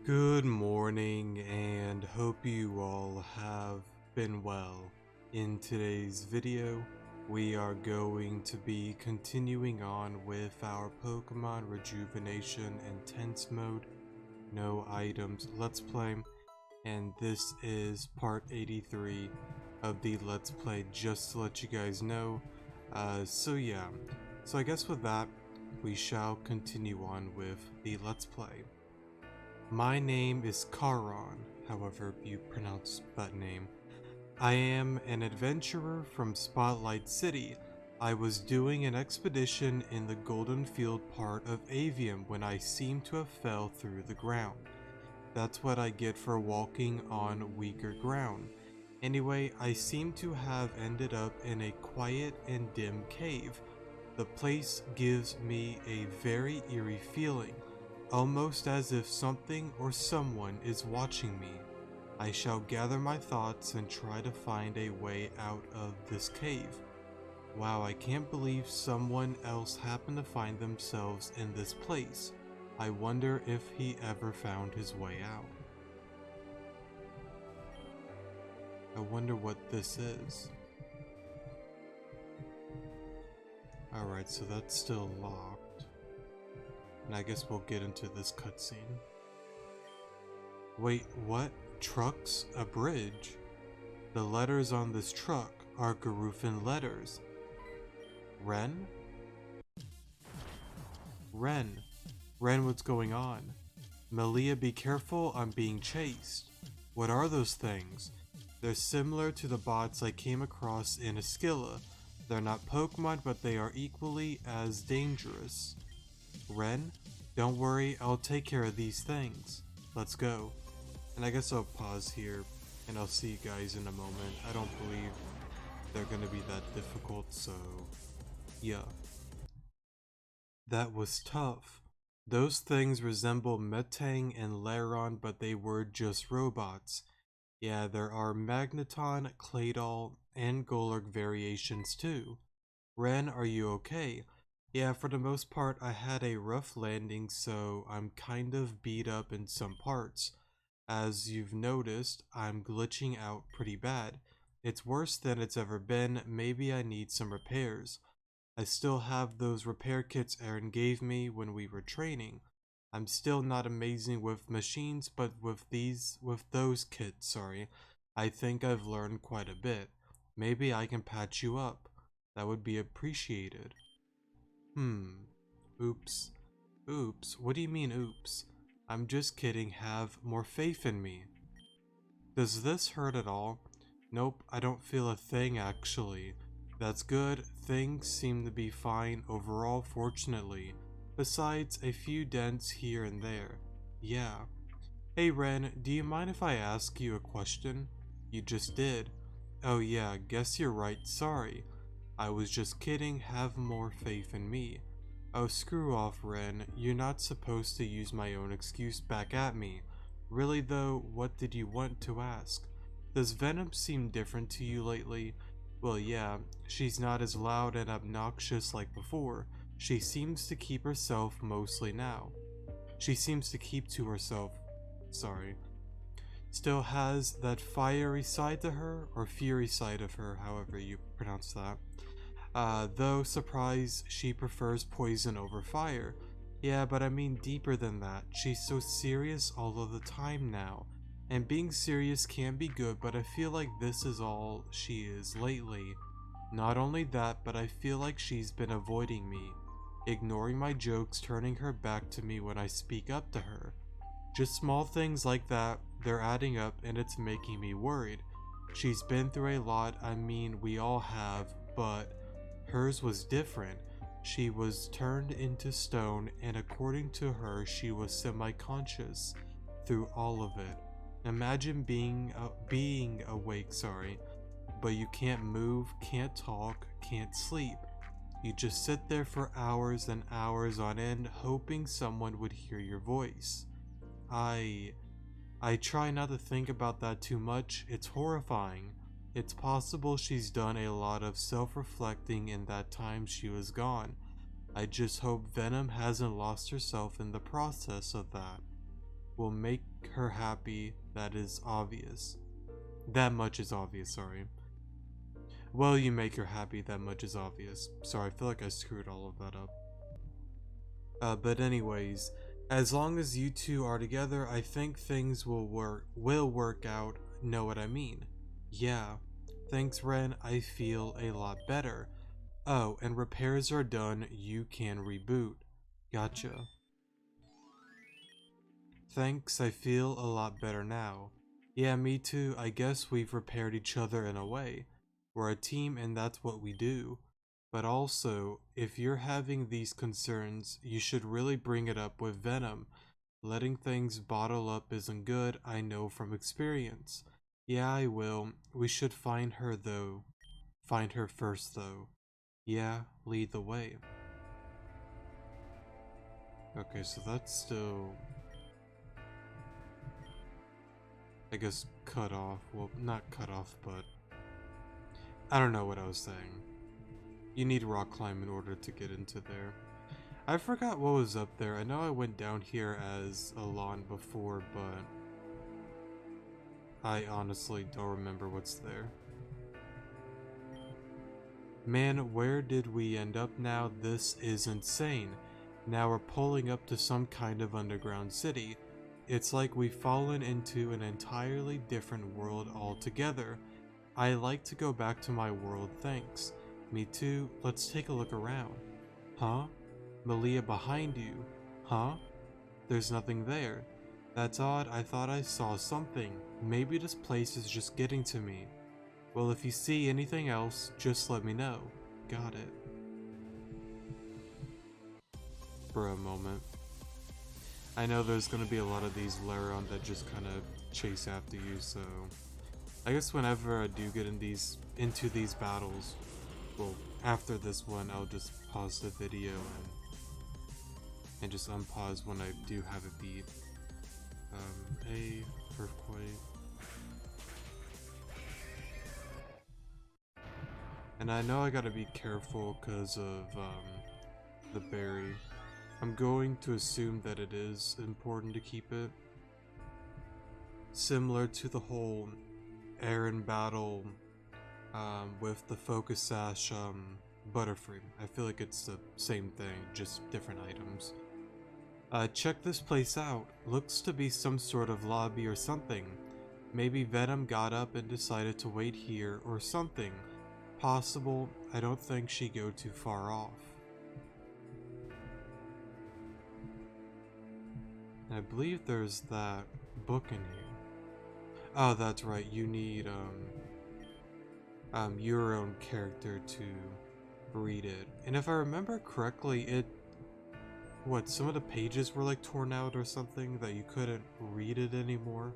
Good morning and hope you all have been well. In today's video, we are going to be continuing on with our Pokemon Rejuvenation Intense Mode, No Items Let's Play, and this is part 83 of the Let's Play, just to let you guys know. So I guess with that, we shall continue on with the Let's Play. My name is Charon, however you pronounce that name. I am an adventurer from Spotlight City. I was doing an expedition in the Golden Field part of Avium when I seemed to have fell through the ground. That's what I get for walking on weaker ground. Anyway, I seem to have ended up in a quiet and dim cave. The place gives me a very eerie feeling, almost as if something or someone is watching me. I shall gather my thoughts and try to find a way out of this cave. Wow, I can't believe someone else happened to find themselves in this place. I wonder if he ever found his way out. I wonder what this is. Alright, so that's still locked. And I guess we'll get into this cutscene. Wait, what? Trucks? A bridge? The letters on this truck are Garufin letters. Ren? Ren, what's going on? Malia, be careful, I'm being chased. What are those things? They're similar to the bots I came across in Esquilla. They're not Pokemon, but they are equally as dangerous. Ren, don't worry, I'll take care of these things. Let's go. And I guess I'll pause here, and I'll see you guys in a moment. I don't believe they're gonna be that difficult, so yeah. That was tough. Those things resemble Metang and Lairon, but they were just robots. Yeah, there are Magneton, Claydol, and Golurk variations too. Ren, are you okay? Yeah, for the most part, I had a rough landing, so I'm kind of beat up in some parts. As you've noticed, I'm glitching out pretty bad. It's worse than it's ever been. Maybe I need some repairs. I still have those repair kits Aaron gave me when we were training. I'm still not amazing with machines, but with those kits, I think I've learned quite a bit. Maybe I can patch you up. That would be appreciated. Oops. Oops? What do you mean oops? I'm just kidding, have more faith in me. Does this hurt at all? Nope, I don't feel a thing actually. That's good, things seem to be fine overall fortunately. Besides a few dents here and there. Yeah. Hey Ren, do you mind if I ask you a question? You just did. Oh yeah, guess you're right, sorry. I was just kidding, have more faith in me. Oh screw off Ren, you're not supposed to use my own excuse back at me. Really though, what did you want to ask? Does Venom seem different to you lately? Well yeah, she's not as loud and obnoxious like before. She seems to keep herself mostly now. She seems to keep to herself, Still has that fiery side to her, or fury side of her, however you pronounce that. Though, surprise, she prefers poison over fire. Yeah, but I mean deeper than that. She's so serious all of the time now. And being serious can be good, but I feel like this is all she is lately. Not only that, but I feel like she's been avoiding me. Ignoring my jokes, turning her back to me when I speak up to her. Just small things like that, they're adding up and it's making me worried. She's been through a lot, I mean we all have, but hers was different. She was turned into stone, and according to her, she was semi-conscious through all of it. Imagine being awake, but you can't move, can't talk, can't sleep. You just sit there for hours and hours on end, hoping someone would hear your voice. I try not to think about that too much. It's horrifying. It's possible she's done a lot of self-reflecting in that time she was gone. I just hope Venom hasn't lost herself in the process of that. will make her happy. That is obvious. That much is obvious, sorry. Well, you make her happy, that much is obvious. Sorry, I feel like I screwed all of that up. But anyways, as long as you two are together, I think things will work out. Know what I mean? Yeah. Thanks, Ren. I feel a lot better. Oh, and repairs are done. You can reboot. Gotcha. Thanks, I feel a lot better now. Yeah, me too. I guess we've repaired each other in a way. We're a team and that's what we do. But also, if you're having these concerns, you should really bring it up with Venom. Letting things bottle up isn't good, I know from experience. Yeah, I will. We should find her though. Find her first though. Yeah, lead the way. Okay, so that's still, I guess, cut off. Well, not cut off, but I don't know what I was saying. You need rock climb in order to get into there. I forgot what was up there. I know I went down here as a lawn before, but I honestly don't remember what's there. Man, where did we end up now? This is insane. Now we're pulling up to some kind of underground city. It's like we've fallen into an entirely different world altogether. I like to go back to my world, thanks. Me too. Let's take a look around. Huh? Malia behind you. Huh? There's nothing there. That's odd. I thought I saw something. Maybe this place is just getting to me. Well, if you see anything else, just let me know. Got it. For a moment. I know there's gonna be a lot of these Laron that just kind of chase after you, so I guess whenever I do get into these battles, well, after this one, I'll just pause the video and just unpause when I do have it beat. A earthquake. And I know I gotta be careful because of the berry. I'm going to assume that it is important to keep it. Similar to the whole Aaron battle with the Focus Sash Butterfree. I feel like it's the same thing, just different items. Check this place out. Looks to be some sort of lobby or something. Maybe Venom got up and decided to wait here or something. Possible. I don't think she'd go too far off. I believe there's that book in here. Oh, that's right. You need your own character to read it. And if I remember correctly, some of the pages were like torn out or something that you couldn't read it anymore.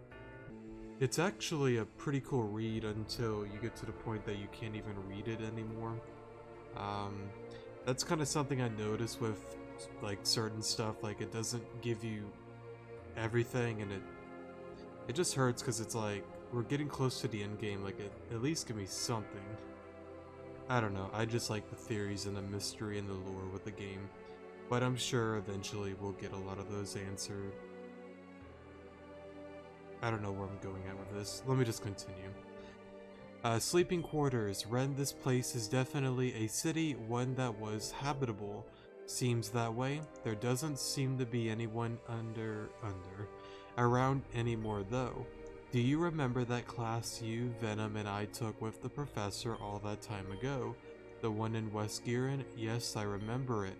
It's actually a pretty cool read until you get to the point that you can't even read it anymore. That's kind of something I noticed with like certain stuff. Like it doesn't give you everything, and it just hurts because it's like we're getting close to the end game. Like at least give me something. I don't know. I just like the theories and the mystery and the lore with the game, but I'm sure eventually we'll get a lot of those answered. I don't know where I'm going at with this. Let me just continue. Sleeping quarters. Ren, this place is definitely a city, one that was habitable. Seems that way. There doesn't seem to be anyone around anymore though. Do you remember that class you, Venom, and I took with the professor all that time ago? The one in West Giran? Yes, I remember it.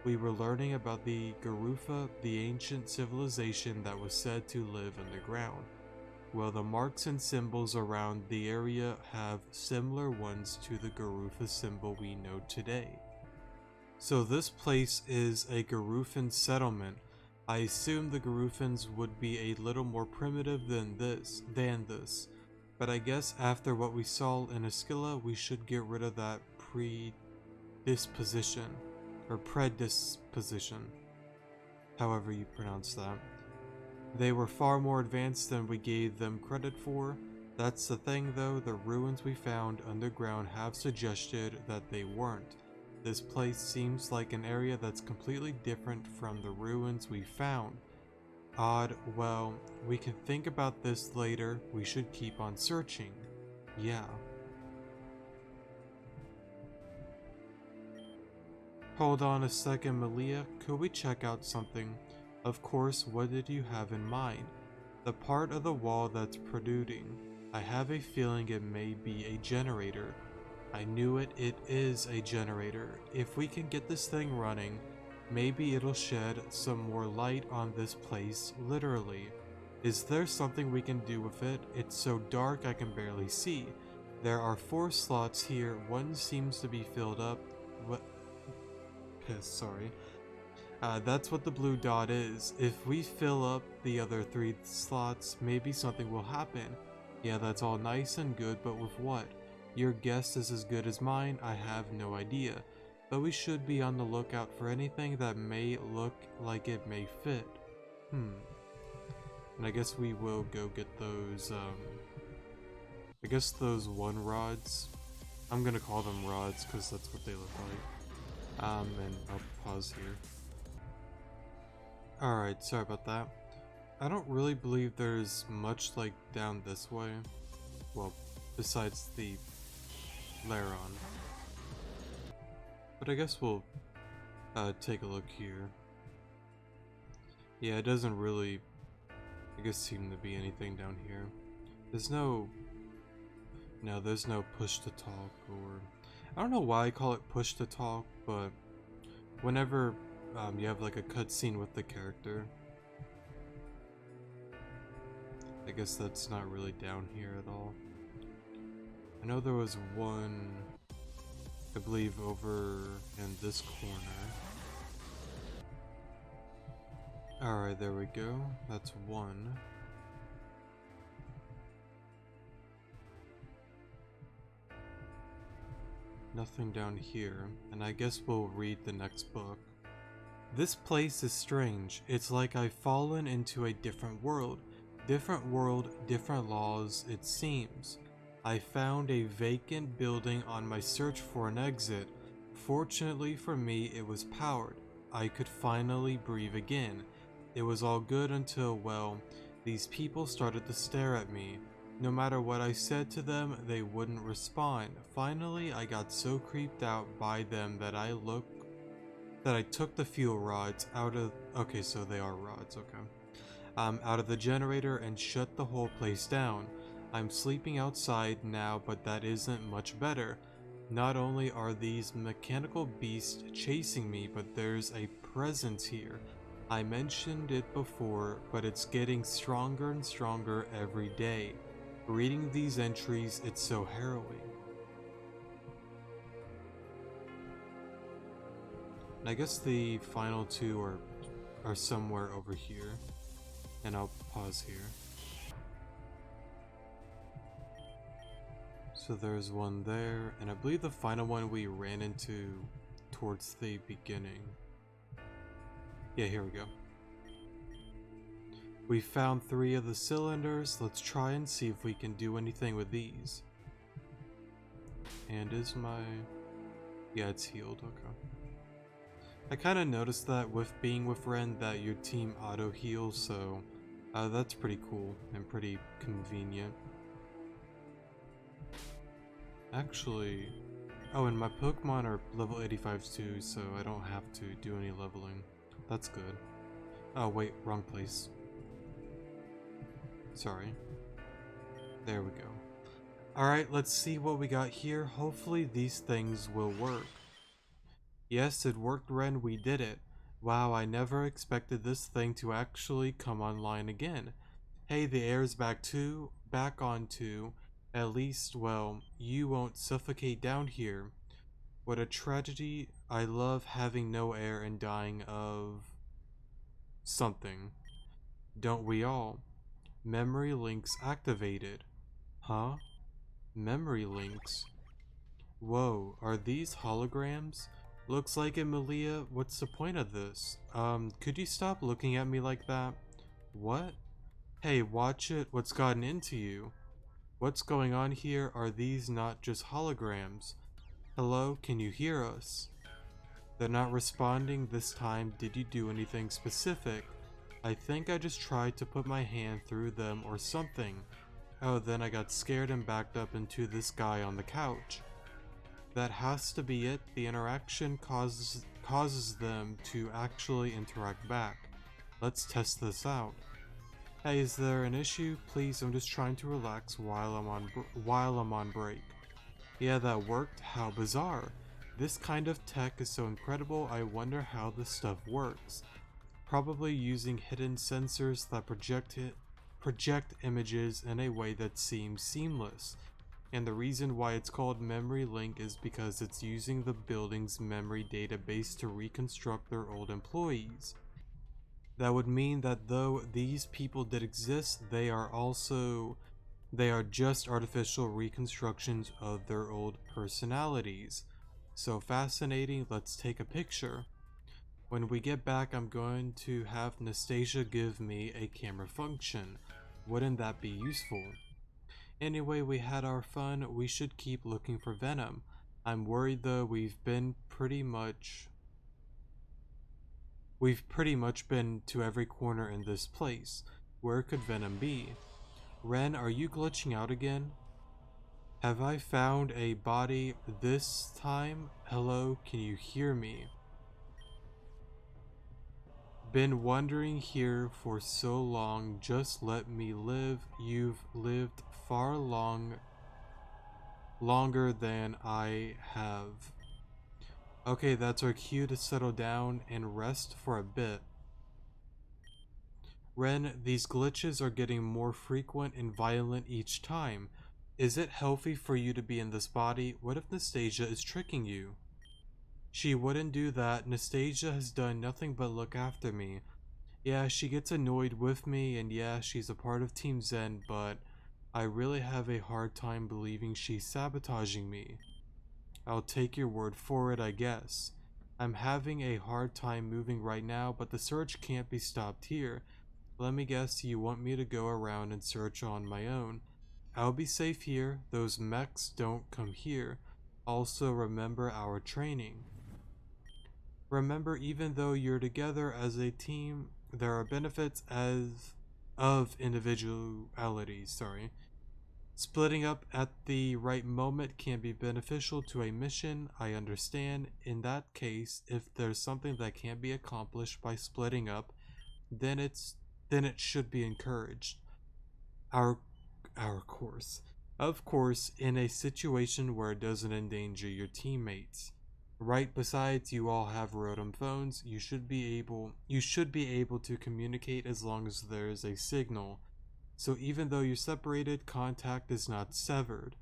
We were learning about the Garufa, the ancient civilization that was said to live underground. Well, the marks and symbols around the area have similar ones to the Garufa symbol we know today. So this place is a Garufan settlement. I assume the Garufans would be a little more primitive than this, but I guess after what we saw in Esquila, we should get rid of that predisposition, however you pronounce that. They were far more advanced than we gave them credit for. That's the thing though, the ruins we found underground have suggested that they weren't. This place seems like an area that's completely different from the ruins we found. Odd. Well, we can think about this later. We should keep on searching. Yeah. Hold on a second, Malia. Could we check out something? Of course, what did you have in mind? The part of the wall that's protruding. I have a feeling it may be a generator. I knew it. It is a generator. If we can get this thing running, maybe it'll shed some more light on this place, literally. Is there something we can do with it? It's so dark I can barely see. There are 4 slots here. One seems to be filled up. What? Sorry. That's what the blue dot is. If we fill up the other 3 slots, maybe something will happen. Yeah, that's all nice and good, but with what? Your guess is as good as mine. I have no idea. But we should be on the lookout for anything that may look like it may fit. And I guess we will go get those, I guess those 1 rods. I'm gonna call them rods because that's what they look like. And I'll pause here. Alright, sorry about that. I don't really believe there's much like down this way. Well, besides the Laron. But I guess we'll take a look here. Yeah, it doesn't really, I guess, seem to be anything down here. There's no push to talk, or I don't know why I call it push to talk, but whenever you have like a cutscene with the character, I guess that's not really down here at all. I know there was one, I believe, over in this corner. Alright, there we go. That's 1. Nothing down here, and I guess we'll read the next book. This place is strange. It's like I've fallen into a different world. Different world, different laws, it seems. I found a vacant building on my search for an exit. Fortunately for me, it was powered. I could finally breathe again. It was all good until, well, these people started to stare at me. No matter what I said to them, they wouldn't respond. Finally, I got so creeped out by them that I took the fuel rods out of, okay, so they are rods, okay. Out of the generator and shut the whole place down. I'm sleeping outside now, but that isn't much better. Not only are these mechanical beasts chasing me, but there's a presence here. I mentioned it before, but it's getting stronger and stronger every day. Reading these entries, it's so harrowing. And I guess the final 2 are somewhere over here. And I'll pause here. So there's one there, and I believe the final one we ran into towards the beginning. Yeah, here we go. We found 3 of the cylinders. Let's try and see if we can do anything with these. And is my... yeah, it's healed, okay. I kind of noticed that with being with Ren that your team auto heals, so that's pretty cool and pretty convenient. Actually, oh, and my Pokemon are level 85s too, so I don't have to do any leveling. That's good. Oh wait, wrong place. Sorry. There we go. Alright, let's see what we got here. Hopefully these things will work. Yes, it worked, Ren, we did it. Wow, I never expected this thing to actually come online again. Hey, the air's back on too. At least, well, you won't suffocate down here. What a tragedy. I love having no air and dying of... something. Don't we all? Memory links activated. Huh? Memory links? Whoa, are these holograms? Looks like it, Malia. What's the point of this? Could you stop looking at me like that? What? Hey, watch it. What's gotten into you? What's going on here? Are these not just holograms? Hello, can you hear us? They're not responding this time. Did you do anything specific? I think I just tried to put my hand through them or something. Oh, then I got scared and backed up into this guy on the couch. That has to be it. The interaction causes them to actually interact back. Let's test this out. Hey, is there an issue? Please, I'm just trying to relax while I'm on break. Yeah, that worked. How bizarre. This kind of tech is so incredible. I wonder how this stuff works. Probably using hidden sensors that project images in a way that seems seamless. And the reason why it's called Memory Link is because it's using the building's memory database to reconstruct their old employees. That would mean that though these people did exist, they are just artificial reconstructions of their old personalities. So fascinating. Let's take a picture. When we get back, I'm going to have Nastasia give me a camera function. Wouldn't that be useful? Anyway, we had our fun. We should keep looking for Venom. I'm worried though, we've pretty much been to every corner in this place. Where could Venom be? Ren, are you glitching out again? Have I found a body this time? Hello, can you hear me? Been wandering here for so long, just let me live. You've lived longer than I have. Okay, that's our cue to settle down and rest for a bit. Ren, these glitches are getting more frequent and violent each time. Is it healthy for you to be in this body? What if Nastasia is tricking you? She wouldn't do that. Nastasia has done nothing but look after me. Yeah, she gets annoyed with me, and yeah, she's a part of Team Zen, but I really have a hard time believing she's sabotaging me. I'll take your word for it, I guess. I'm having a hard time moving right now, but the search can't be stopped here. Let me guess, you want me to go around and search on my own. I'll be safe here. Those mechs don't come here. Also, remember our training. Remember, even though you're together as a team, there are benefits of individuality. Splitting up at the right moment can be beneficial to a mission, I understand. In that case, if there's something that can't be accomplished by splitting up, then it should be encouraged. Our course. Of course, in a situation where it doesn't endanger your teammates. Right, besides you all have Rotom phones, you should be able to communicate as long as there is a signal. So even though you're separated, contact is not severed.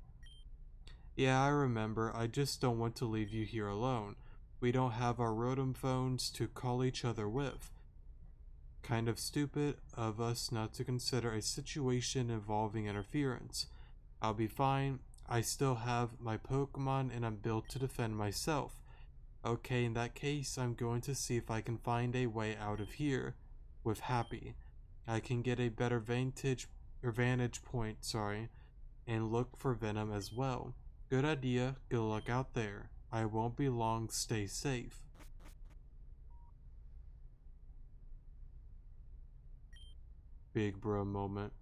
Yeah, I remember. I just don't want to leave you here alone. We don't have our Rotom phones to call each other with. Kind of stupid of us not to consider a situation involving interference. I'll be fine. I still have my Pokemon and I'm built to defend myself. Okay, in that case, I'm going to see if I can find a way out of here with Happy. I can get a better vantage point, and look for Venom as well. Good idea. Good luck out there. I won't be long. Stay safe. Big bro moment.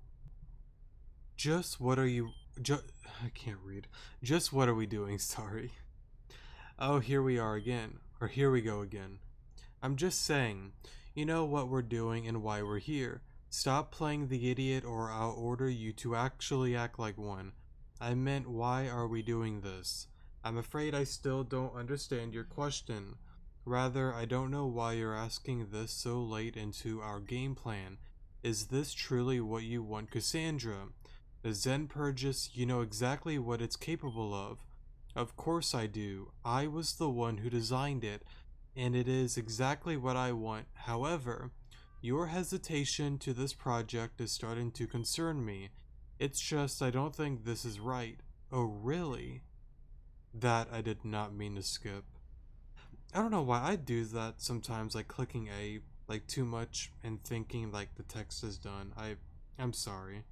Just what are you... I can't read. Just what are we doing? Sorry. Oh, here we are again. Or here we go again. I'm just saying, you know what we're doing and why we're here. Stop playing the idiot or I'll order you to actually act like one. I meant, why are we doing this? I'm afraid I still don't understand your question. Rather, I don't know why you're asking this so late into our game plan. Is this truly what you want, Cassandra? The Zen Purges, you know exactly what it's capable of. Of course I do. I was the one who designed it, and it is exactly what I want. However, your hesitation to this project is starting to concern me. It's just I don't think this is right. Oh, really? That I did not mean to skip. I don't know why I do that sometimes, like clicking A like too much and thinking like the text is done. I'm sorry.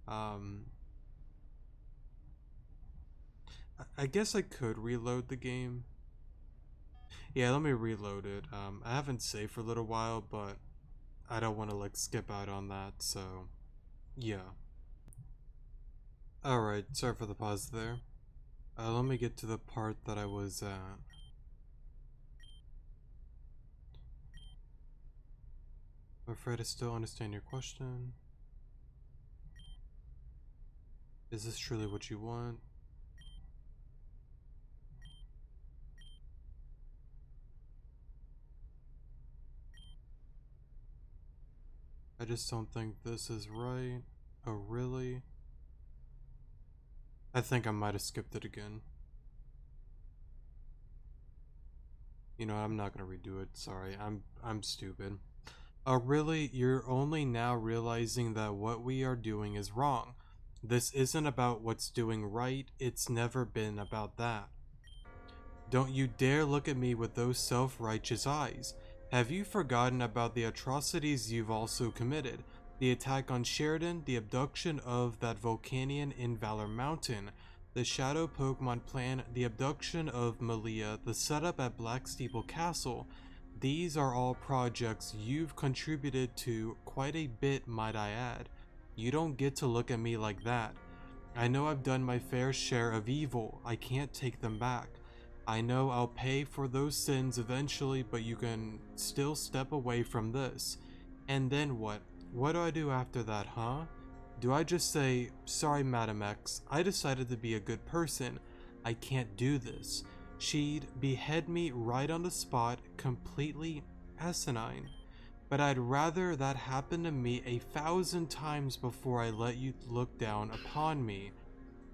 Um I guess I could reload the game. Yeah, let me reload it. I haven't saved for a little while, but I don't want to like skip out on that, so yeah. Alright, sorry for the pause there. Let me get to the part that I was at. I'm afraid I still understand your question. Is this truly what you want? I just don't think this is right. Oh, really? I think I might have skipped it again. You know, I'm not gonna redo it. Sorry, I'm stupid. Oh, really? You're only now realizing that what we are doing is wrong. This isn't about what's doing right. It's never been about that. Don't you dare look at me with those self-righteous eyes. Have you forgotten about the atrocities you've also committed? The attack on Sheridan, the abduction of that Volcanian in Valor Mountain, the Shadow Pokemon plan, the abduction of Malia, the setup at Black Steeple Castle. These are all projects you've contributed to quite a bit, might I add. You don't get to look at me like that. I know I've done my fair share of evil. I can't take them back. I know I'll pay for those sins eventually, but you can still step away from this. And then what? What do I do after that, huh? Do I just say, sorry Madam X, I decided to be a good person. I can't do this. She'd behead me right on the spot, completely asinine. But I'd rather that happen to me 1,000 times before I let you look down upon me.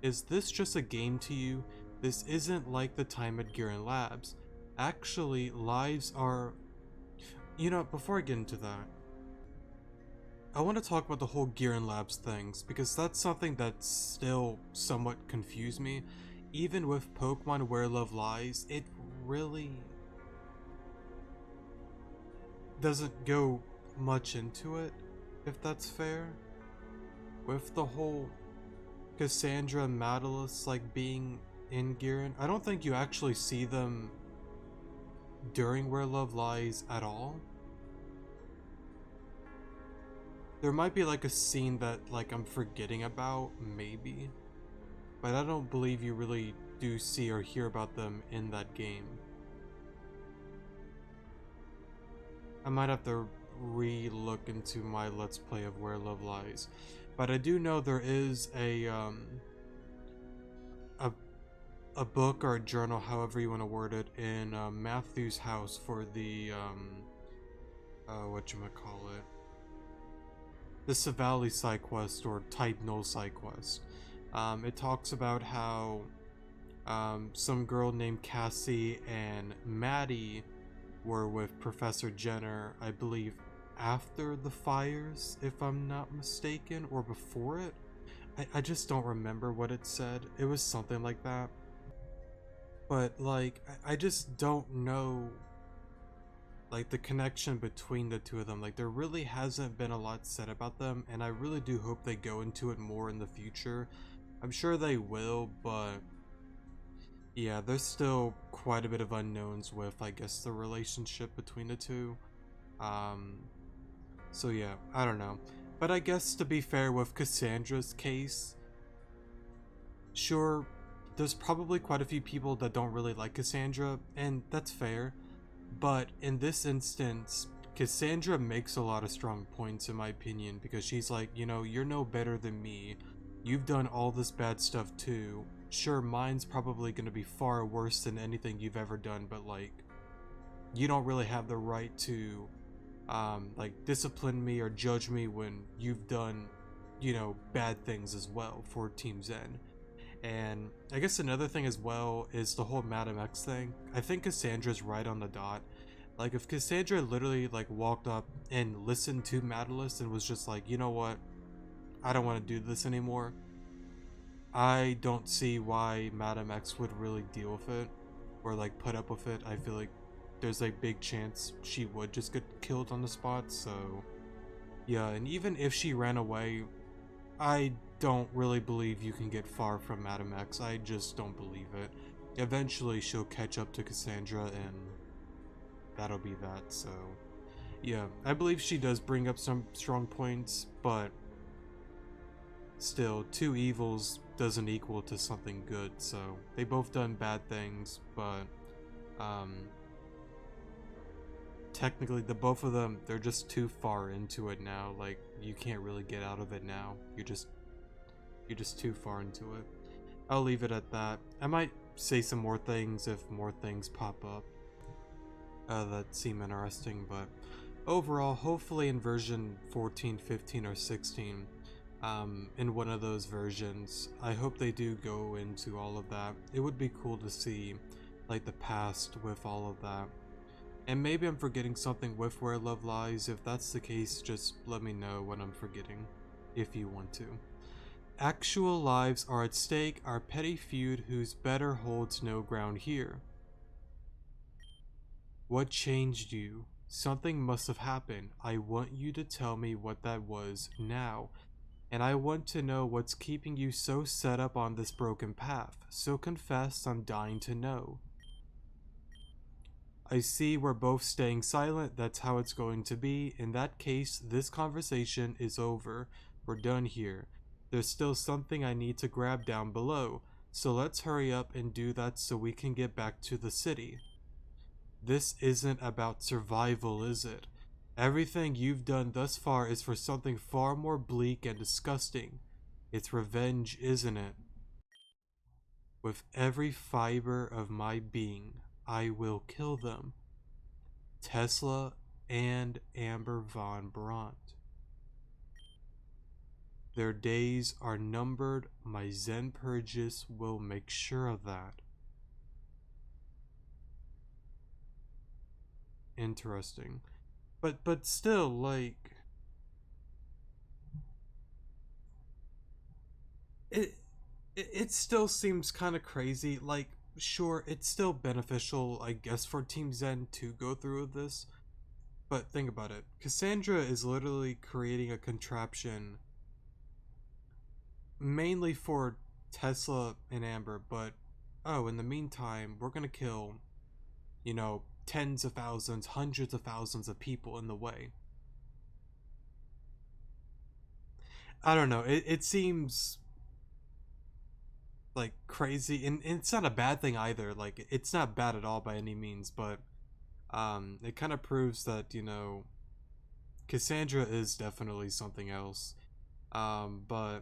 Is this just a game to you? This isn't like the time at Garen Labs. Actually, lives are... You know, before I get into that, I want to talk about the whole Garen Labs things, because that's something that still somewhat confused me. Even with Pokemon Where Love Lies, it really doesn't go much into it, if that's fair. With the whole Cassandra and Madelis like being in Garen, I don't think you actually see them during Where Love Lies at all. There might be like a scene that like I'm forgetting about, maybe, but I don't believe you really do see or hear about them in that game. I might have to re-look into my Let's Play of Where Love Lies, but I do know there is a book or a journal, however you want to word it, in Matthew's house for the whatchamacallit, the Savali side quest or Type Null side quest. It talks about how some girl named Cassie and Maddie were with Professor Jenner, I believe, after the fires, if I'm not mistaken, or before it. I just don't remember what it said. It was something like that. But like, I just don't know like the connection between the two of them. Like, there really hasn't been a lot said about them, and I really do hope they go into it more in the future. I'm sure they will, but yeah, there's still quite a bit of unknowns with, I guess, the relationship between the two. So yeah, I don't know. But I guess to be fair with Cassandra's case, sure, there's probably quite a few people that don't really like Cassandra, and that's fair. But in this instance, Cassandra makes a lot of strong points in my opinion, because she's like, you know, you're no better than me. You've done all this bad stuff too. Sure, mine's probably going to be far worse than anything you've ever done, but like, you don't really have the right to like discipline me or judge me when you've done, you know, bad things as well for Team Zen. And I guess another thing as well is the whole Madam X thing. I think Cassandra's right on the dot. Like, if Cassandra literally like walked up and listened to Madelis and was just like, you know what, I don't want to do this anymore, I don't see why Madam X would really deal with it or like put up with it. I feel like there's a big chance she would just get killed on the spot. So yeah, and even if she ran away, I don't really believe you can get far from Madam X. I just don't believe it. Eventually she'll catch up to Cassandra and that'll be that. So Yeah, I believe she does bring up some strong points, but still, two evils doesn't equal to something good, so they both done bad things, but um, technically the both of them, they're just too far into it now. Like, you can't really get out of it now. You're just too far into it. I'll leave it at that. I might say some more things if more things pop up that seem interesting, but overall, hopefully in version 14, 15, or 16, in one of those versions, I hope they do go into all of that. It would be cool to see like the past with all of that. And maybe I'm forgetting something with Where Love Lies. If that's the case, just let me know what I'm forgetting, if you want to. Actual lives are at stake, our petty feud whose better holds no ground here. What changed you? Something must have happened. I want you to tell me what that was now. And I want to know what's keeping you so set up on this broken path. So confess, I'm dying to know. I see we're both staying silent. That's how it's going to be. In that case, this conversation is over. We're done here. There's still something I need to grab down below. So let's hurry up and do that so we can get back to the city. This isn't about survival, is it? Everything you've done thus far is for something far more bleak and disgusting. It's revenge, isn't it? With every fiber of my being, I will kill them. Tesla and Amber von Brandt. Their days are numbered. My Zen purges will make sure of that. Interesting. But still, like, it it still seems kind of crazy. Like, sure, it's still beneficial, I guess, for Team Zen to go through with this. But think about it. Cassandra is literally creating a contraption mainly for Tesla and Amber, but oh, in the meantime, we're gonna kill, tens of thousands, hundreds of thousands of people in the way. I don't know. It seems like crazy, and it's not a bad thing either. Like, it's not bad at all by any means, but it kind of proves that, Cassandra is definitely something else. But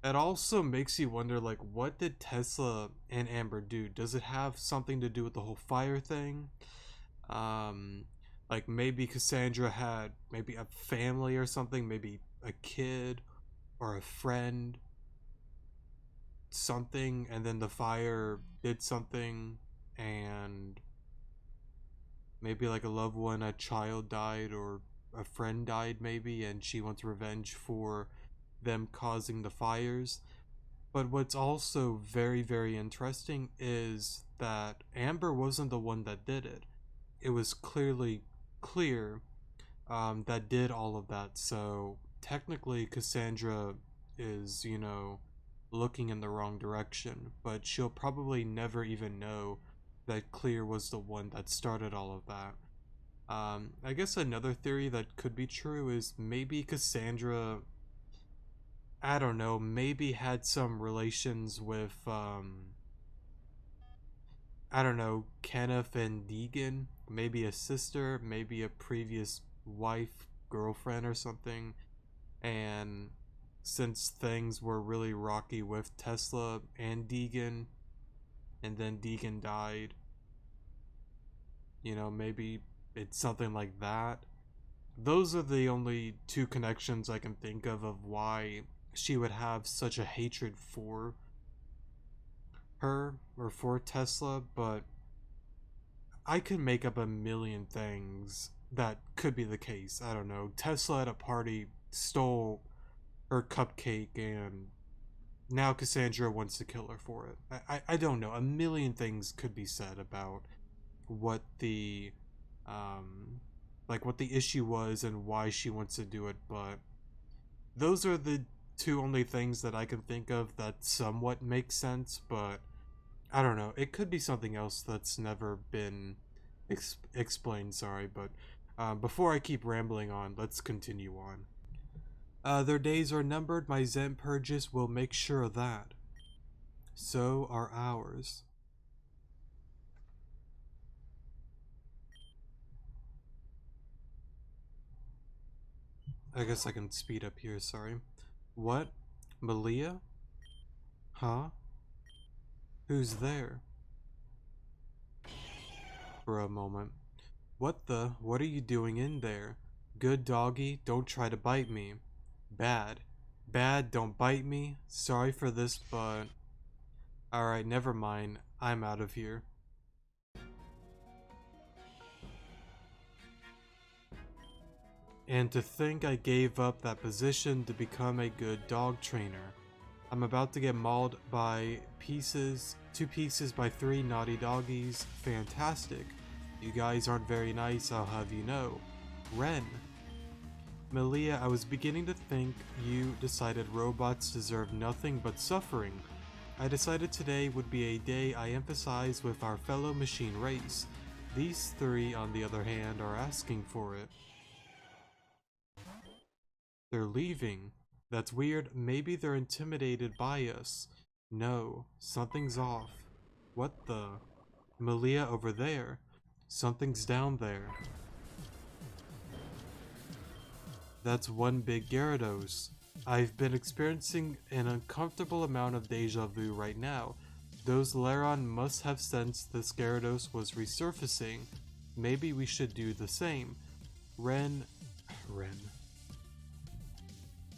it also makes you wonder, like, what did Tesla and Amber do? Does it have something to do with the whole fire thing? Um, like maybe Cassandra had maybe a family or something, maybe a kid or a friend, something, and then the fire did something, and maybe like a loved one, a child died, or a friend died, maybe, and she wants revenge for them causing the fires. But what's also very, very interesting is that Amber wasn't the one that did it. It was clearly clear that did all of that. So technically, Cassandra is, looking in the wrong direction, but she'll probably never even know that Clear was the one that started all of that. I guess another theory that could be true is maybe Cassandra, I don't know, maybe had some relations with, I don't know, Kenneth and Deegan, maybe a sister, maybe a previous wife, girlfriend, or something. And since things were really rocky with Tesla and Deegan, and then Deegan died, maybe it's something like that. Those are the only two connections I can think of why she would have such a hatred for her or for Tesla, but I could make up a million things that could be the case. I don't know. Tesla at a party stole her cupcake, and now Cassandra wants to kill her for it. I don't know. A million things could be said about what the what the issue was and why she wants to do it, but those are the two only things that I can think of that somewhat make sense, but I don't know. It could be something else that's never been explained, sorry, but Before I keep rambling on, let's continue on. Their days are numbered. My Zen purges will make sure of that. So are ours. I guess I can speed up here, sorry. What? Malia? Huh? Who's there? For a moment. What are you doing in there? Good doggy, don't try to bite me. Bad. Bad, don't bite me. Sorry for this, but... Alright, never mind. I'm out of here. And to think I gave up that position to become a good dog trainer. I'm about to get mauled by two pieces by 3 naughty doggies. Fantastic. You guys aren't very nice, I'll have you know. Ren. Malia, I was beginning to think you decided robots deserve nothing but suffering. I decided today would be a day I emphasize with our fellow machine race. These 3, on the other hand, are asking for it. They're leaving. That's weird. Maybe they're intimidated by us. No, something's off. What the? Malia over there. Something's down there. That's one big Gyarados. I've been experiencing an uncomfortable amount of deja vu right now. Those Laron must have sensed this Gyarados was resurfacing. Maybe we should do the same. Ren.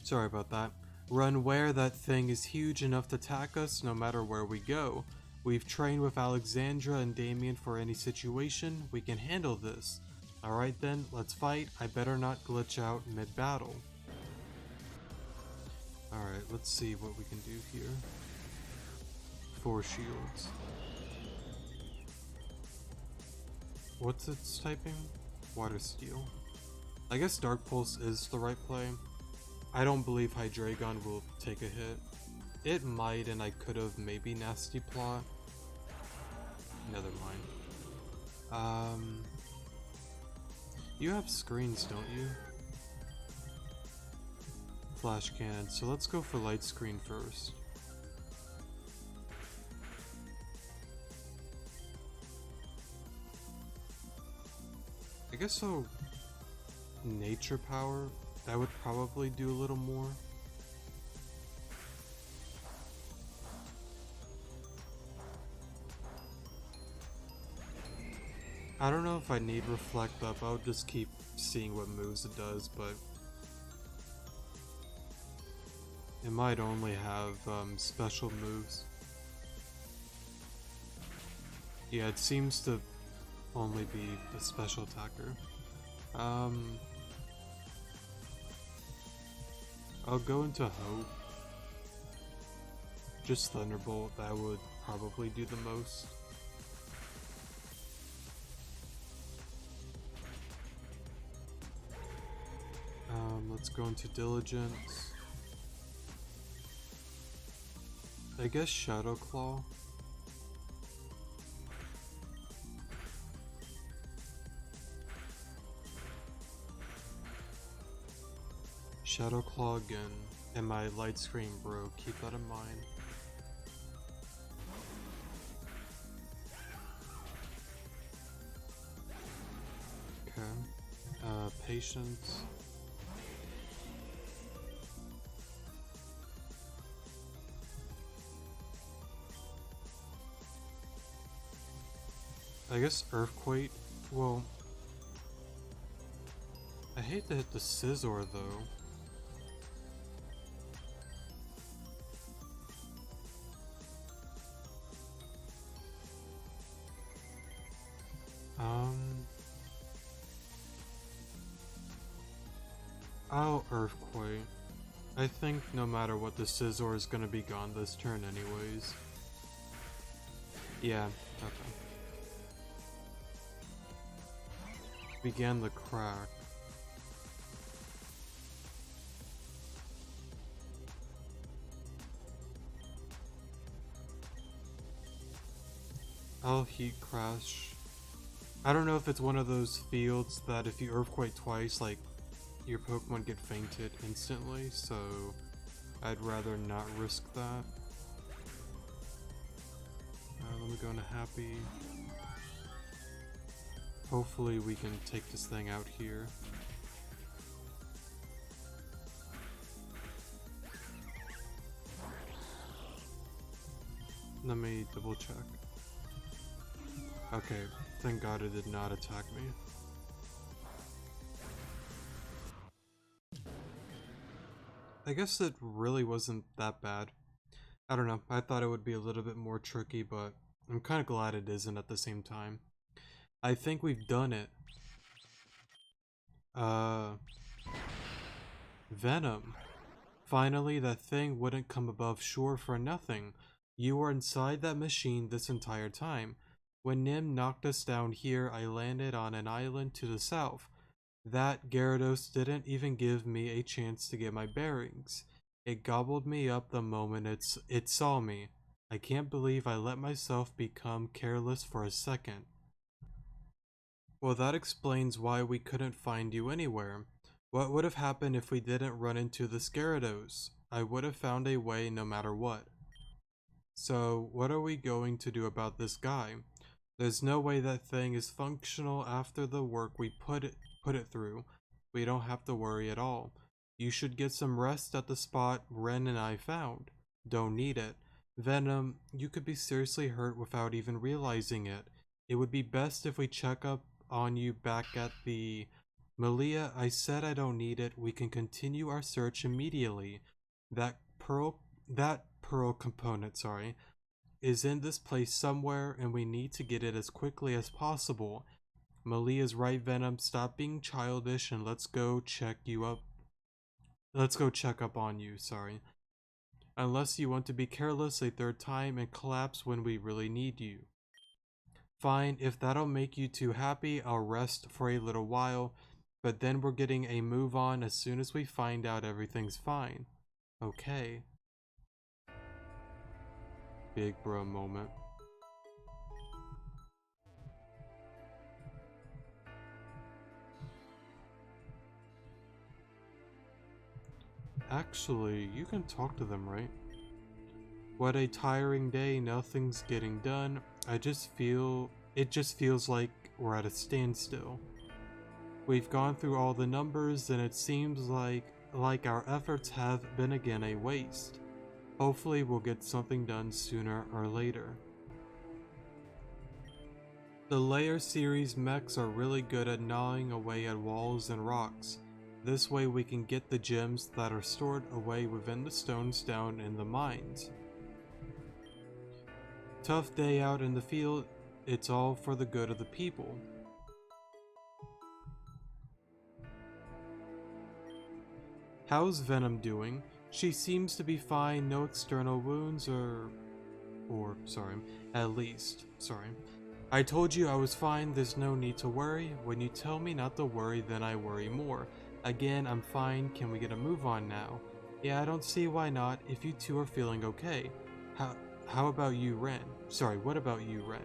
Sorry about that. We're aware that thing is huge enough to attack us no matter where we go. We've trained with Alexandra and Damien for any situation. We can handle this. Alright then, let's fight. I better not glitch out mid-battle. Alright, let's see what we can do here. 4 shields. What's its typing? Water Steel. I guess Dark Pulse is the right play. I don't believe Hydreigon will take a hit. It might, and I could have maybe Nasty Plot. Never mind. You have screens, don't you? Flash Cannon, so let's go for Light Screen first. I guess so. Nature Power, that would probably do a little more. I don't know if I need Reflect Up, I'll just keep seeing what moves it does, but it might only have special moves. Yeah, it seems to only be a special attacker. I'll go into Hope. Just Thunderbolt, that would probably do the most. Let's go into Diligence. I guess Shadow Claw. Shadow Claw again, and my light screen broke, keep that in mind. Okay, Patience. I guess Earthquake, well, I hate to hit the Scizor though. I'll Earthquake. I think no matter what, the Scizor is gonna be gone this turn anyways. Yeah, okay. Began the crack. I'll Heat Crash. I don't know if it's one of those fields that if you earthquake twice, like, your Pokemon get fainted instantly, so I'd rather not risk that. Let me go into happy. Hopefully we can take this thing out here. Let me double check. Okay, thank God it did not attack me. I guess it really wasn't that bad. I don't know, I thought it would be a little bit more tricky, but I'm kind of glad it isn't at the same time. I think we've done it. Venom. Finally, that thing wouldn't come above shore for nothing. You were inside that machine this entire time. When Nim knocked us down here, I landed on an island to the south. That Gyarados didn't even give me a chance to get my bearings. It gobbled me up the moment it saw me. I can't believe I let myself become careless for a second. Well, that explains why we couldn't find you anywhere. What would have happened if we didn't run into the Gyarados? I would have found a way no matter what. So, what are we going to do about this guy? There's no way that thing is functional after the work we put it through. We don't have to worry at all. You should get some rest at the spot Ren and I found. Don't need it. Venom, you could be seriously hurt without even realizing it. It would be best if we check up on you back at the... Malia, I said I don't need it. We can continue our search immediately. That pearl component, is in this place somewhere, and we need to get it as quickly as possible. Malia's right, Venom. Stop being childish and let's go check up on you, Unless you want to be careless a third time and collapse when we really need you. Fine, if that'll make you too happy, I'll rest for a little while, but then we're getting a move on as soon as we find out everything's fine. Okay. Big bro moment. Actually, you can talk to them, right? What a tiring day, nothing's getting done. It just feels like we're at a standstill. We've gone through all the numbers and it seems like our efforts have been again a waste. Hopefully we'll get something done sooner or later. The Layer series mechs are really good at gnawing away at walls and rocks. This way we can get the gems that are stored away within the stones down in the mines. Tough day out in the field, it's all for the good of the people. How's Venom doing? She seems to be fine, no external wounds at least. I told you I was fine, there's no need to worry. When you tell me not to worry, then I worry more. Again, I'm fine, can we get a move on now? Yeah, I don't see why not, if you two are feeling okay. How about you, Ren? What about you, Ren?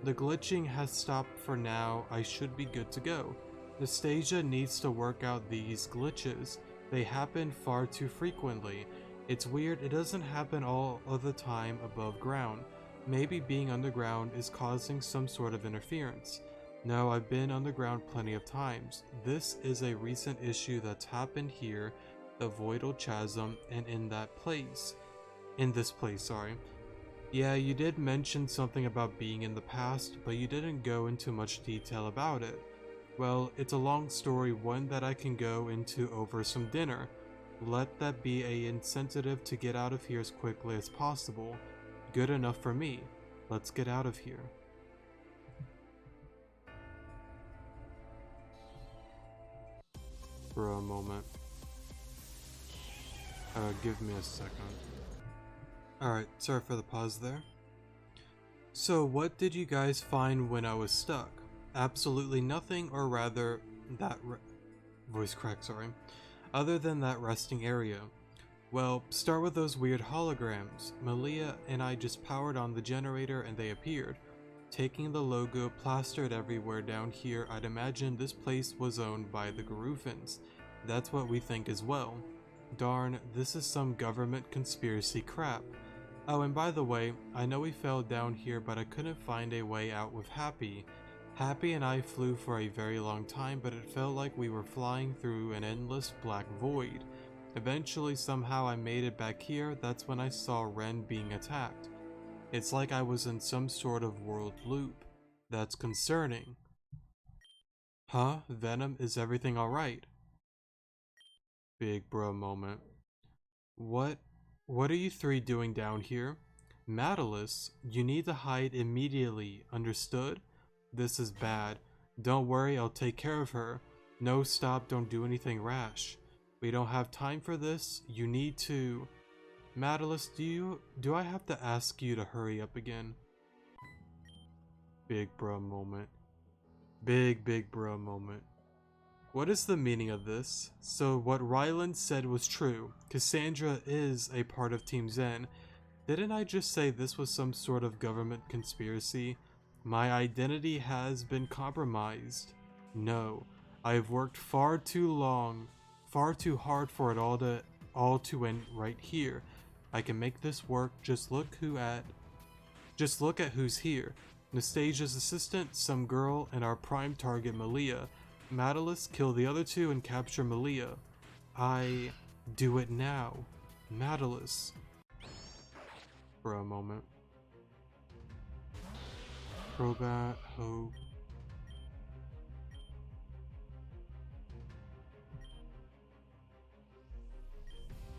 The glitching has stopped for now, I should be good to go. Nastasia needs to work out these glitches. They happen far too frequently. It's weird, it doesn't happen all of the time above ground. Maybe being underground is causing some sort of interference. No, I've been underground plenty of times. This is a recent issue that's happened here, the Voidal Chasm, and in this place. Yeah, you did mention something about being in the past, but you didn't go into much detail about it. Well, it's a long story, one that I can go into over some dinner. Let that be an incentive to get out of here as quickly as possible. Good enough for me. Let's get out of here. For a moment. Give me a second. Alright, sorry for the pause there. So what did you guys find when I was stuck? Absolutely nothing, or rather, voice crack, other than that resting area. Well, start with those weird holograms. Malia and I just powered on the generator and they appeared. taking the logo plastered everywhere down here. I'd imagine this place was owned by the Garufans. That's what we think as well. Darn, this is some government conspiracy crap. Oh, and by the way, I know we fell down here, but I couldn't find a way out with Happy. Happy and I flew for a very long time, but it felt like we were flying through an endless black void. Eventually, somehow I made it back here. That's when I saw Ren being attacked. It's like I was in some sort of world loop. That's concerning. Huh? Venom, is everything alright? Big bro moment. What are you three doing down here? Madelis, you need to hide immediately, understood? This is bad. Don't worry, I'll take care of her. No, stop, don't do anything rash. We don't have time for this. You need to... Madelis, do I have to ask you to hurry up again? Big bro moment. Big bro moment. What is the meaning of this? So what Ryland said was true. Cassandra is a part of Team Zen. Didn't I just say this was some sort of government conspiracy? My identity has been compromised. No, I have worked far too hard for it all to end right here. I can make this work. Just look at who's here. Nastasia's assistant, some girl, and our prime target, Malia. Madelis, kill the other two and capture Malia. I do it now. Madelis. For a moment. Crobat, Hope.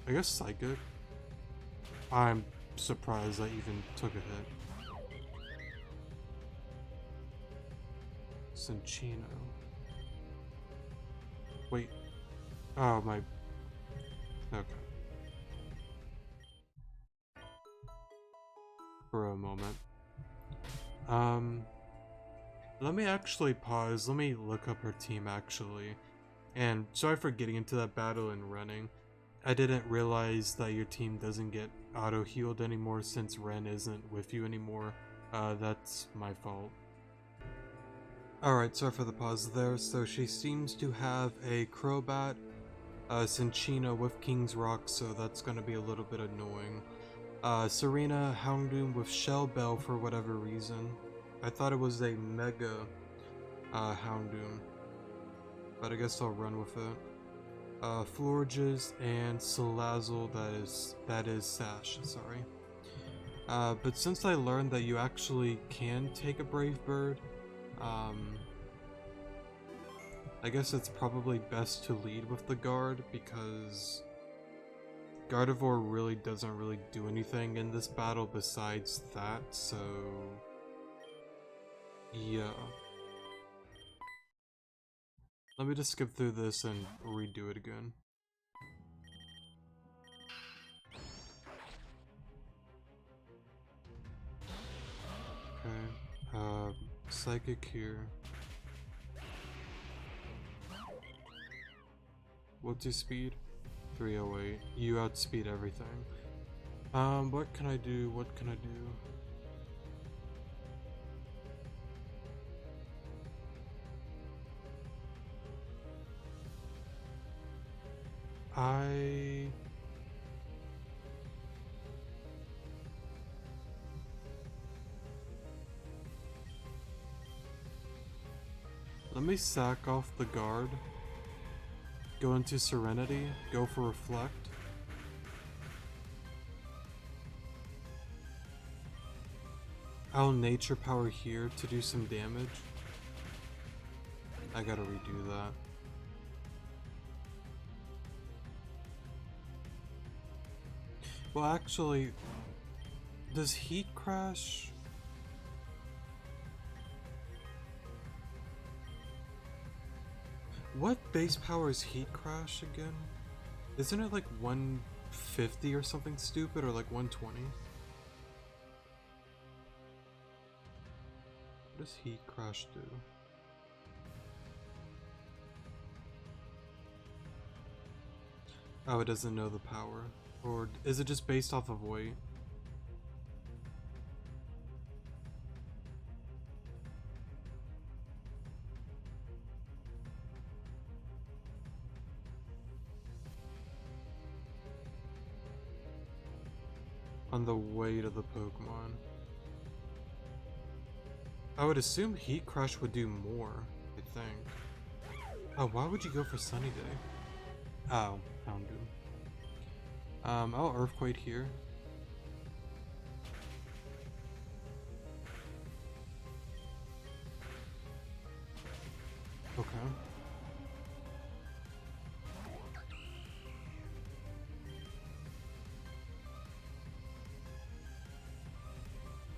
I guess Psychic. I'm surprised I even took a hit. Cinchino. Wait. Oh, my... Okay. For a moment. Let me actually pause. Let me look up her team, actually. And sorry for getting into that battle and running. I didn't realize that your team doesn't get auto-healed anymore since Ren isn't with you anymore. That's my fault. Alright, sorry for the pause there. So she seems to have a Crobat, Cinchino with King's Rock, so that's gonna be a little bit annoying. Serena Houndoom with Shell Bell for whatever reason. I thought it was a Mega Houndoom, but I guess I'll run with it. Florges and Salazzle, that is Sash, sorry. But since I learned that you actually can take a Brave Bird, I guess it's probably best to lead with the Guard, because Gardevoir really doesn't really do anything in this battle besides that, so yeah. Let me just skip through this and redo it again. Okay, Psychic here. What's your speed? 308. You outspeed everything. What can I do? What can I do? Let me sack off the Guard. Go into Serenity. Go for Reflect. I'll Nature Power here to do some damage. I gotta redo that. Well, actually, does Heat Crash? What base power is Heat Crash again? Isn't it like 150 or something stupid, or like 120? What does Heat Crash do? Oh, it doesn't know the power. Or is it just based off of weight? on the way to the Pokemon. I would assume Heat Crush would do more, I think. Oh, why would you go for Sunny Day? Oh, Houndoom. I'll Earthquake here. Okay.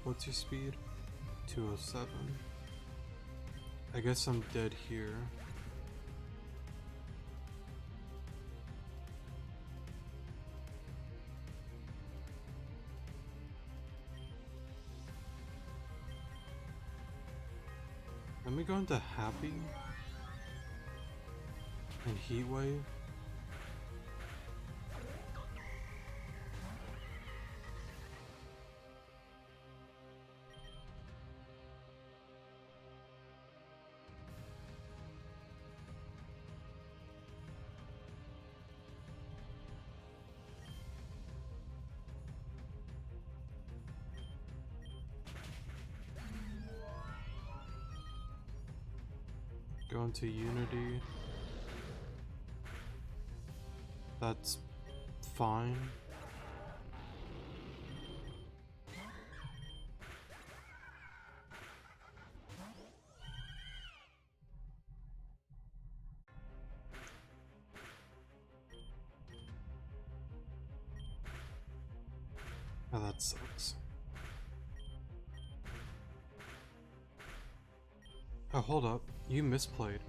What's your speed? 207. I guess I'm dead here. Let me go into Happy and Heat Wave. Go into Unity. That's fine. Oh, that sucks. Oh, hold up. You misplayed.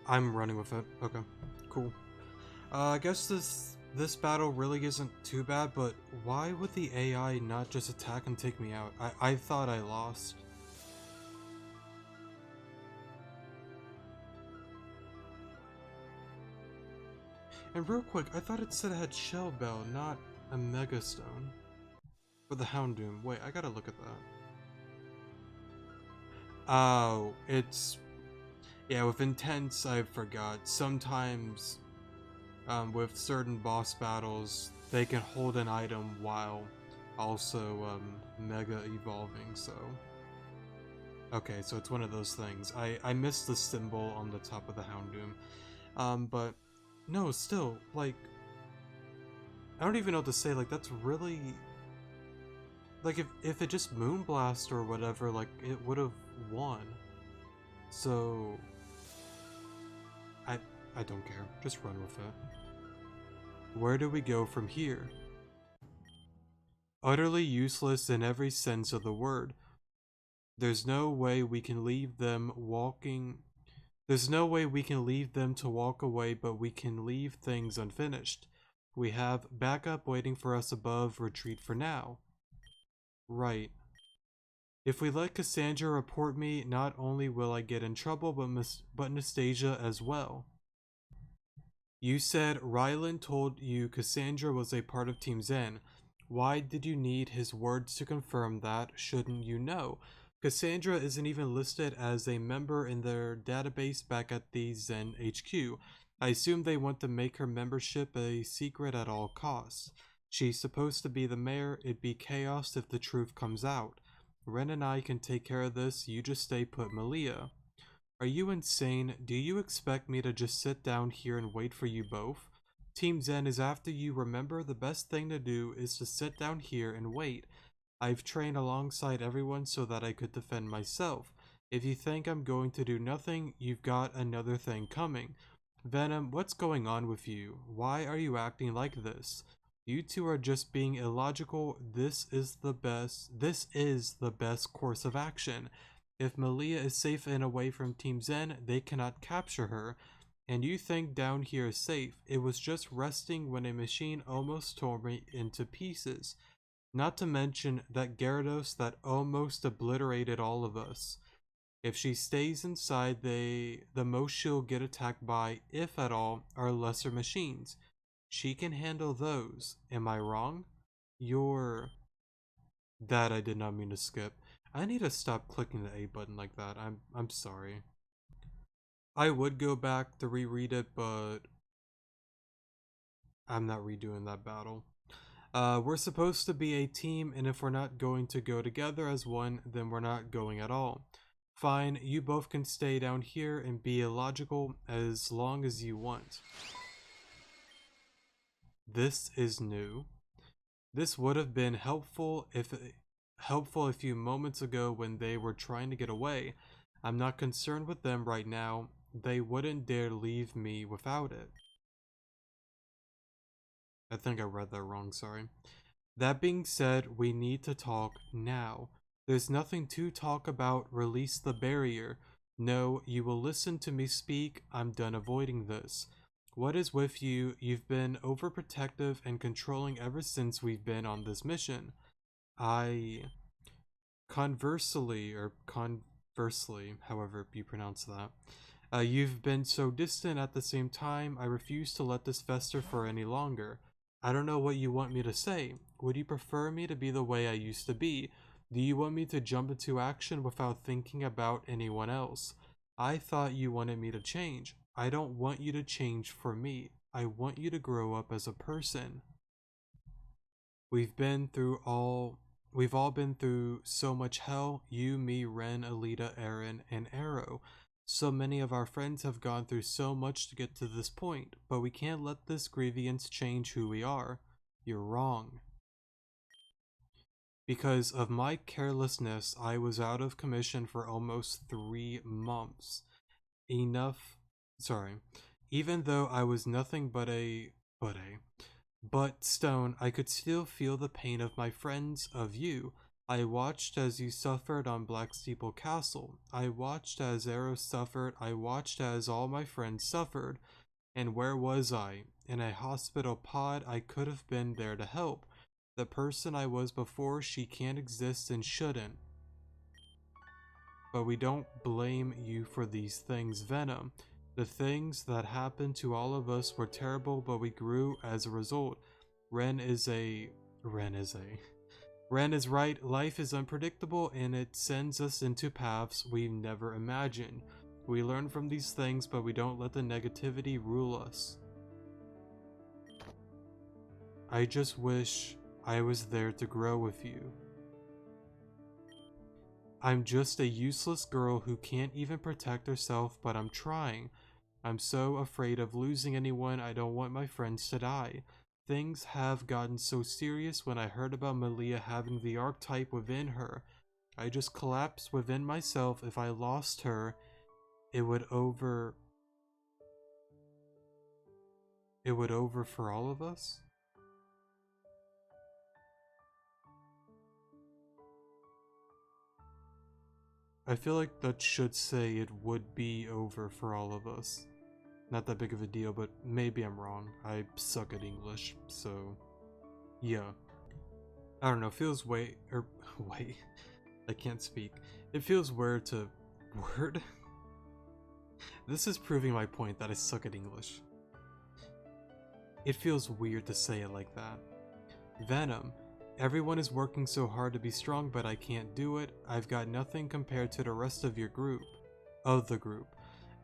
I'm running with it. Okay, cool. I guess this battle really isn't too bad, but why would the AI not just attack and take me out? I thought I lost. And real quick, I thought it said it had Shell Bell, not a Mega Stone. For the Houndoom. Wait, I gotta look at that. Oh, it's... Yeah, with Intense, I forgot. Sometimes, with certain boss battles, they can hold an item while also, Mega Evolving, so... Okay, so it's one of those things. I missed the symbol on the top of the Houndoom. But... No, still, like... I don't even know what to say, like, that's really... Like, if it just Moonblast or whatever, like, it would have won. So... I don't care. Just run with it. Where do we go from here? Utterly useless in every sense of the word. There's no way we can leave them walking... There's no way we can leave them to walk away, but we can leave things unfinished. We have backup waiting for us above, retreat for now. Right. If we let Cassandra report me, not only will I get in trouble, but Nastasia as well. You said Rylan told you Cassandra was a part of Team Zen. Why did you need his words to confirm that? Shouldn't you know? Cassandra isn't even listed as a member in their database back at the Zen HQ. I assume they want to make her membership a secret at all costs. She's supposed to be the mayor. It'd be chaos if the truth comes out. Ren and I can take care of this. You just stay put, Malia. Are you insane? Do you expect me to just sit down here and wait for you both? Team Zen is after you. Remember, the best thing to do is to sit down here and wait. I've trained alongside everyone so that I could defend myself. If you think I'm going to do nothing, you've got another thing coming. Venom, what's going on with you? Why are you acting like this? You two are just being illogical. This is the best course of action. If Malia is safe and away from Team Zen, they cannot capture her. And you think down here is safe. It was just resting when a machine almost tore me into pieces. Not to mention that Gyarados that almost obliterated all of us. If she stays inside, the most she'll get attacked by, if at all, are lesser machines. She can handle those. Am I wrong? You're... That I did not mean to skip. I need to stop clicking the A button like that. I'm sorry. I would go back to reread it, but I'm not redoing that battle. We're supposed to be a team, and if we're not going to go together as one, then we're not going at all. Fine, you both can stay down here and be illogical as long as you want. This is new. This would have been helpful a few moments ago when they were trying to get away. I'm not concerned with them right now. They wouldn't dare leave me without it. I think I read that wrong, sorry. That being said, we need to talk now. There's nothing to talk about. Release the barrier. No, you will listen to me speak. I'm done avoiding this. What is with you? You've been overprotective and controlling ever since we've been on this mission. Conversely, however you pronounce that, you've been so distant at the same time. I refuse to let this fester for any longer. I don't know what you want me to say. Would you prefer me to be the way I used to be? Do you want me to jump into action without thinking about anyone else? I thought you wanted me to change. I don't want you to change for me. I want you to grow up as a person. We've been through all We've all been through so much hell. You, me, Ren, Alita, Aaron, and Arrow. So many of our friends have gone through so much to get to this point, but we can't let this grievance change who we are. You're wrong. Because of my carelessness, I was out of commission for almost 3 months. Even though I was nothing but stone, I could still feel the pain of my friends, of you. I watched as you suffered on Black Steeple Castle. I watched as Arrow suffered. I watched as all my friends suffered. And where was I? In a hospital pod. I could have been there to help. The person I was before, she can't exist and shouldn't. But we don't blame you for these things, Venom. The things that happened to all of us were terrible, but we grew as a result. Ren is right. Life is unpredictable and it sends us into paths we never imagined. We learn from these things, but we don't let the negativity rule us. I just wish I was there to grow with you. I'm just a useless girl who can't even protect herself, but I'm trying. I'm so afraid of losing anyone. I don't want my friends to die. Things have gotten so serious when I heard about Malia having the archetype within her. I just collapsed within myself. If I lost her, it would over for all of us. I feel like that should say it would be over for all of us. Not that big of a deal, but maybe I'm wrong. I suck at English, so yeah. I don't know, feels wait, I can't speak. It feels weird to word. This is proving my point that I suck at English. It feels weird to say it like that. Venom. Everyone is working so hard to be strong, but I can't do it. I've got nothing compared to the rest of your group.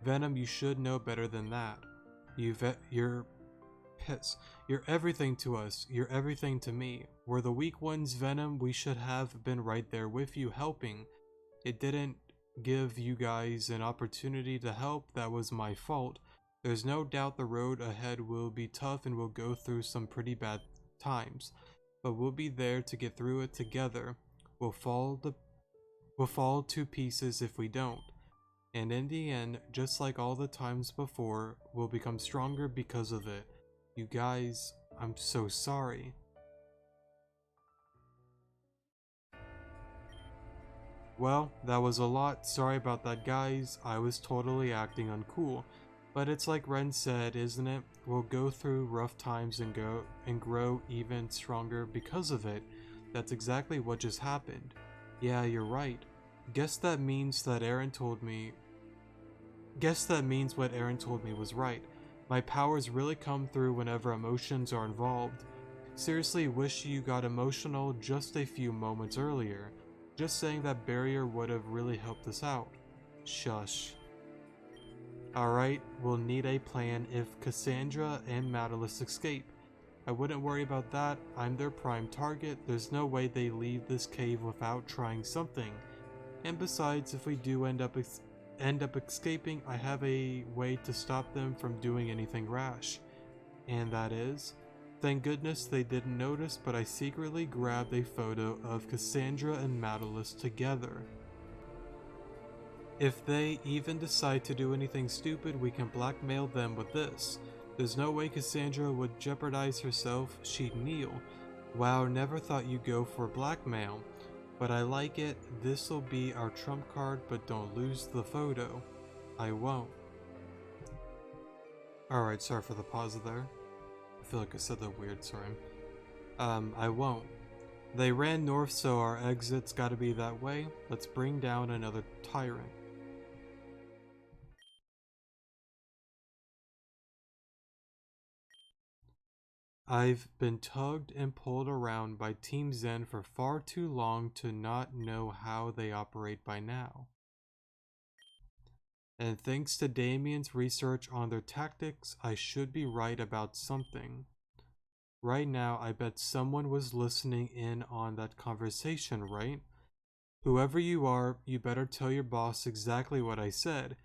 Venom, you should know better than that. You're everything to us. You're everything to me. We're the weak ones, Venom. We should have been right there with you, helping. It didn't give you guys an opportunity to help. That was my fault. There's no doubt the road ahead will be tough and we'll go through some pretty bad times. But we'll be there to get through it together. We'll fall to pieces if we don't. And in the end, just like all the times before, we'll become stronger because of it. You guys, I'm so sorry. Well, that was a lot. Sorry about that, guys. I was totally acting uncool. But it's like Ren said, isn't it? We'll go through rough times and grow even stronger because of it. That's exactly what just happened. Yeah, you're right. Guess that means what Aaron told me was right. My powers really come through whenever emotions are involved. Seriously, wish you got emotional just a few moments earlier. Just saying that barrier would have really helped us out. Shush. Alright, we'll need a plan if Cassandra and Madelis escape. I wouldn't worry about that. I'm their prime target. There's no way they leave this cave without trying something. And besides, if we do end up escaping, I have a way to stop them from doing anything rash. And that is, thank goodness they didn't notice, but I secretly grabbed a photo of Cassandra and Madelis together. If they even decide to do anything stupid, we can blackmail them with this. There's no way Cassandra would jeopardize herself, she'd kneel. Wow, never thought you'd go for blackmail. But I like it. This'll be our trump card, but don't lose the photo. I won't. Alright, sorry for the pause there. I feel like I said that weird, sorry. I won't. They ran north, so our exit's gotta be that way. Let's bring down another tyrant. I've been tugged and pulled around by Team Zen for far too long to not know how they operate by now. And thanks to Damien's research on their tactics, I should be right about something. Right now, I bet someone was listening in on that conversation, right? Whoever you are, you better tell your boss exactly what I said,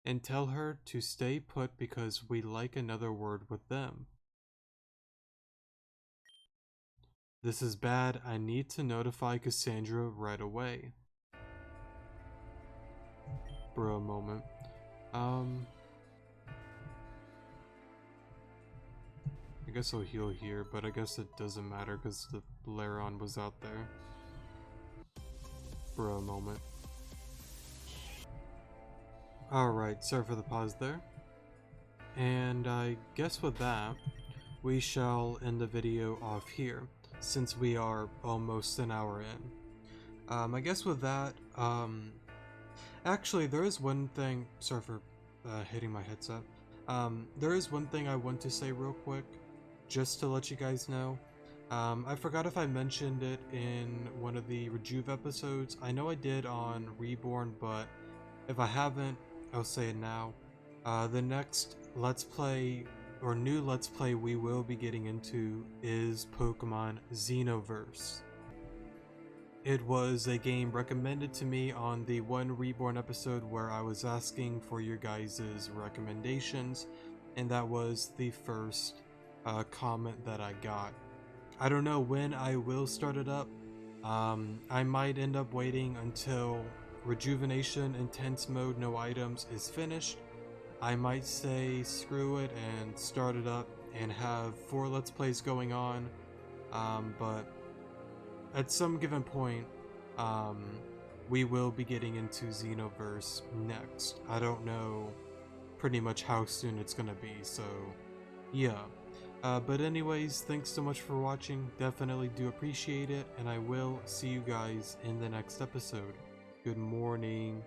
and tell her to stay put because we like another word with them. This is bad. I need to notify Cassandra right away. Bro, moment. I guess I'll heal here, but I guess it doesn't matter because the Laron was out there. Bro, moment. Alright, sorry for the pause there. And I guess with that, we shall end the video off here, since we are almost an hour in. I guess with that, actually there is one thing, sorry for hitting my headset. There is one thing I want to say real quick, just to let you guys know. I forgot if I mentioned it in one of the Rejuve episodes. I know I did on Reborn, but if I haven't, I'll say it now. The next Let's Play, or new Let's Play we will be getting into is Pokemon Xenoverse. It was a game recommended to me on the one Reborn episode where I was asking for your guys' recommendations, and that was the first comment that I got. I don't know when I will start it up. I might end up waiting until Rejuvenation Intense Mode No Items is finished. I might say screw it and start it up and have 4 Let's Plays going on, but at some given point, we will be getting into Xenoverse next. I don't know pretty much how soon it's gonna be, so yeah. But anyways, thanks so much for watching, definitely do appreciate it, and I will see you guys in the next episode. Good morning.